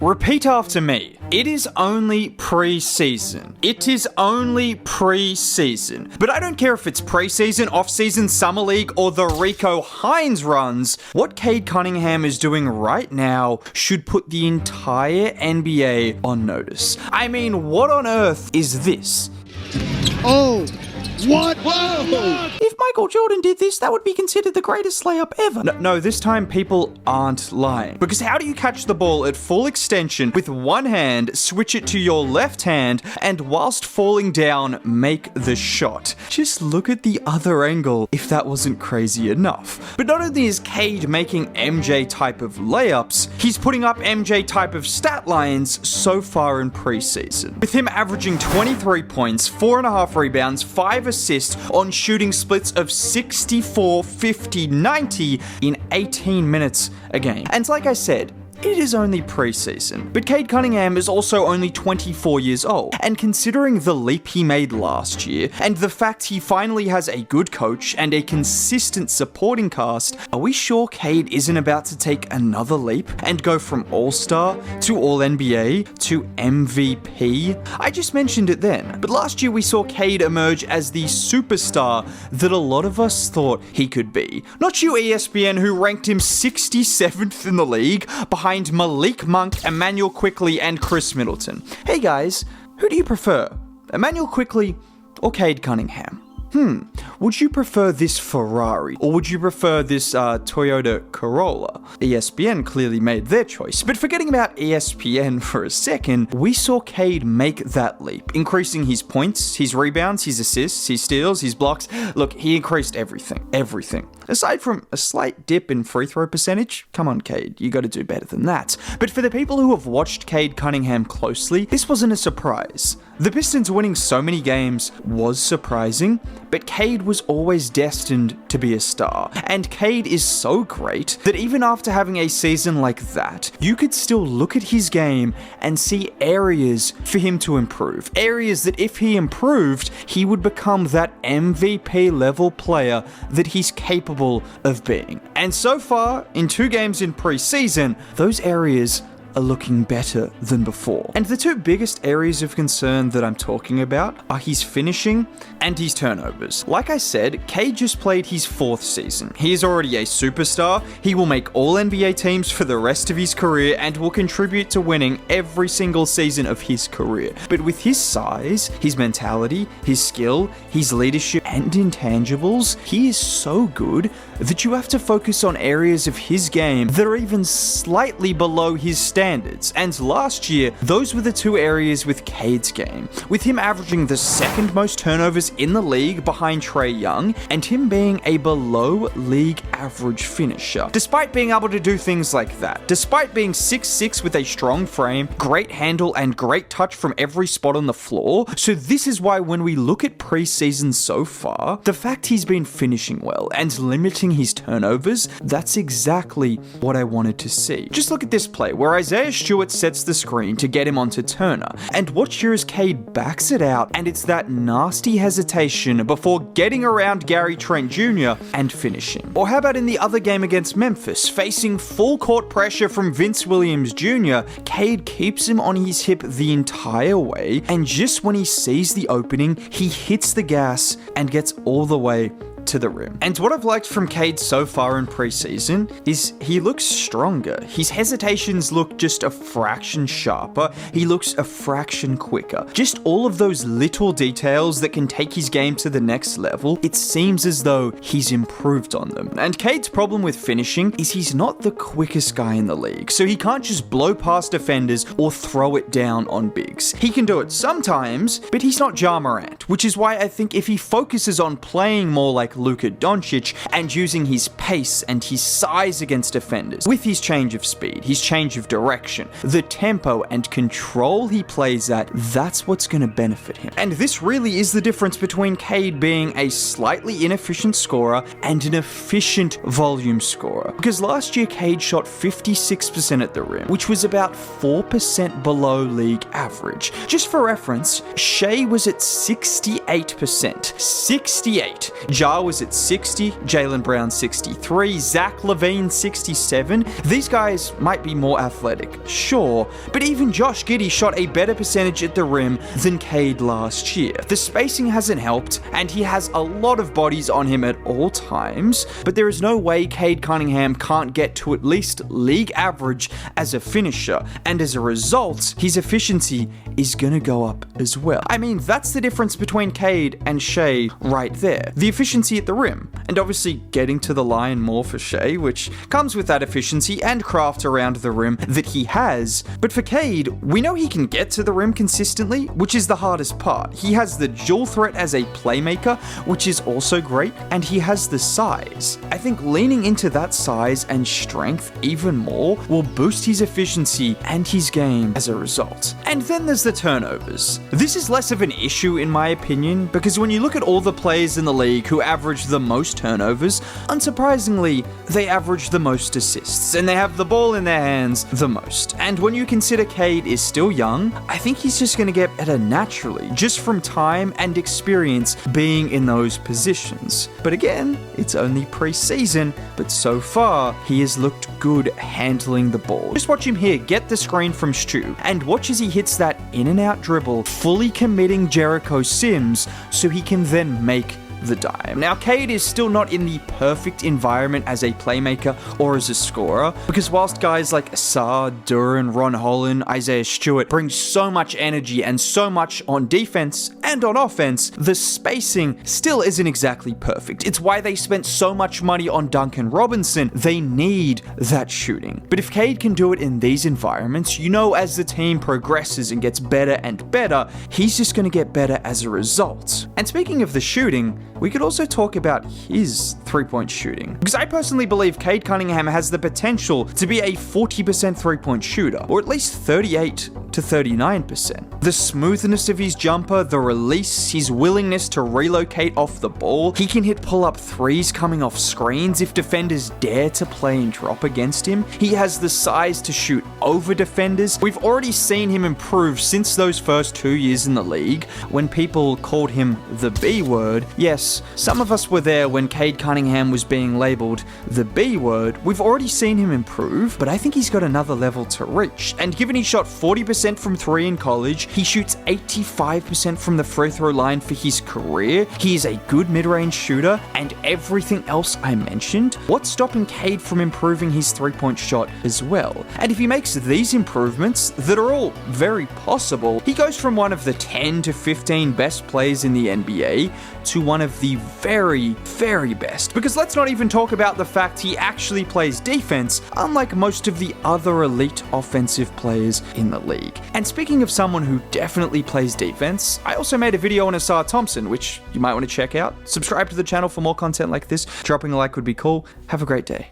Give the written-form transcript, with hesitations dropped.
Repeat after me. It is only preseason. It is only preseason. But I don't care if it's preseason, off-season, summer league, or the Rico Hines runs. What Cade Cunningham is doing right now should put the entire NBA on notice. I mean, what on earth is this? Oh, what? Whoa! If Michael Jordan did this, that would be considered the greatest layup ever. No, this time people aren't lying. Because how do you catch the ball at full extension with one hand, switch it to your left hand, and whilst falling down, make the shot? Just look at the other angle if that wasn't crazy enough. But not only is Cade making MJ type of layups, he's putting up MJ type of stat lines so far in preseason. With him averaging 23 points, 4.5 rebounds, 5 assists on shooting splits of 64, 50, 90 in 18 minutes a game. And like I said, it is only preseason, but Cade Cunningham is also only 24 years old, and considering the leap he made last year, and the fact he finally has a good coach and a consistent supporting cast, are we sure Cade isn't about to take another leap and go from All-Star to All-NBA to MVP? I just mentioned it then, but last year we saw Cade emerge as the superstar that a lot of us thought he could be. Not you ESPN, who ranked him 67th in the league, behind Malik Monk, Emmanuel Quickley, and Chris Middleton. Hey guys, who do you prefer? Emmanuel Quickley or Cade Cunningham? Would you prefer this Ferrari, or would you prefer this Toyota Corolla? ESPN clearly made their choice, but forgetting about ESPN for a second, we saw Cade make that leap, increasing his points, his rebounds, his assists, his steals, his blocks. Look, he increased everything. Aside from a slight dip in free throw percentage, come on Cade, you gotta do better than that. But for the people who have watched Cade Cunningham closely, this wasn't a surprise. The Pistons winning so many games was surprising, but Cade was always destined to be a star. And Cade is so great that even after having a season like that, you could still look at his game and see areas for him to improve. Areas that if he improved, he would become that MVP level player that he's capable of being. And so far, in 2 games in preseason, those areas are looking better than before. And the 2 biggest areas of concern that I'm talking about are his finishing and his turnovers. Like I said, Cade just played his 4th season. He is already a superstar, he will make all NBA teams for the rest of his career and will contribute to winning every single season of his career. But with his size, his mentality, his skill, his leadership and intangibles, he is so good that you have to focus on areas of his game that are even slightly below his standards. And last year, those were the 2 areas with Cade's game, with him averaging the 2nd most turnovers in the league behind Trae Young, and him being a below league average finisher. Despite being able to do things like that, despite being 6'6" with a strong frame, great handle, and great touch from every spot on the floor. So this is why when we look at preseason so far, the fact he's been finishing well and limiting his turnovers, that's exactly what I wanted to see. Just look at this play where Isaiah Stewart sets the screen to get him onto Turner, and watch here as Cade backs it out, and it's that nasty hesitation before getting around Gary Trent Jr. and finishing. Or how about in the other game against Memphis, facing full court pressure from Vince Williams Jr., Cade keeps him on his hip the entire way, and just when he sees the opening, he hits the gas and gets all the way to the rim. And what I've liked from Cade so far in preseason is he looks stronger. His hesitations look just a fraction sharper. He looks a fraction quicker. Just all of those little details that can take his game to the next level, it seems as though he's improved on them. And Cade's problem with finishing is he's not the quickest guy in the league, so he can't just blow past defenders or throw it down on bigs. He can do it sometimes, but he's not Ja Morant, which is why I think if he focuses on playing more like Luka Doncic and using his pace and his size against defenders, with his change of speed, his change of direction, the tempo and control he plays at, that's what's going to benefit him. And this really is the difference between Cade being a slightly inefficient scorer and an efficient volume scorer. Because last year Cade shot 56% at the rim, which was about 4% below league average. Just for reference, Shea was at 68%. 68. Ja Ja was at 60, Jaylen Brown 63, Zach LaVine 67. These guys might be more athletic, sure, but even Josh Giddey shot a better percentage at the rim than Cade last year. The spacing hasn't helped, and he has a lot of bodies on him at all times, but there is no way Cade Cunningham can't get to at least league average as a finisher, and as a result, his efficiency is gonna go up as well. I mean, that's the difference between Cade and Shai right there. The efficiency at the rim, and obviously getting to the line more for Shai, which comes with that efficiency and craft around the rim that he has. But for Cade, we know he can get to the rim consistently, which is the hardest part. He has the dual threat as a playmaker, which is also great, and he has the size. I think leaning into that size and strength even more will boost his efficiency and his game as a result. And then there's the turnovers. This is less of an issue in my opinion, because when you look at all the players in the league who average the most turnovers, unsurprisingly, they average the most assists, and they have the ball in their hands the most. And when you consider Cade is still young, I think he's just going to get better naturally, just from time and experience being in those positions. But again, it's only preseason, but so far, he has looked good handling the ball. Just watch him here get the screen from Stu, and watch as he hits that in and out dribble, fully committing Jericho Sims so he can then make the dime. Now, Cade is still not in the perfect environment as a playmaker or as a scorer, because whilst guys like Asar, Duran, Ron Holland, Isaiah Stewart bring so much energy and so much on defense and on offense, the spacing still isn't exactly perfect. It's why they spent so much money on Duncan Robinson. They need that shooting. But if Cade can do it in these environments, you know, as the team progresses and gets better and better, he's just going to get better as a result. And speaking of the shooting, we could also talk about his three-point shooting, because I personally believe Cade Cunningham has the potential to be a 40% three-point shooter, or at least 38 to 39%. The smoothness of his jumper, the release, his willingness to relocate off the ball, he can hit pull-up threes coming off screens if defenders dare to play and drop against him. He has the size to shoot over defenders. We've already seen him improve since those first 2 years in the league, when people called him the B word. Yes, some of us were there when Cade Cunningham was being labeled the B word. We've already seen him improve, but I think he's got another level to reach. And given he shot 40% from 3 in college, he shoots 85% from the free throw line for his career, he is a good mid-range shooter, and everything else I mentioned, what's stopping Cade from improving his three-point shot as well? And if he makes these improvements, that are all very possible, he goes from one of the 10 to 15 best players in the NBA to one of the very, very best. Because let's not even talk about the fact he actually plays defense, unlike most of the other elite offensive players in the league. And speaking of someone who definitely plays defense, I also made a video on Asar Thompson, which you might want to check out. Subscribe to the channel for more content like this. Dropping a like would be cool. Have a great day.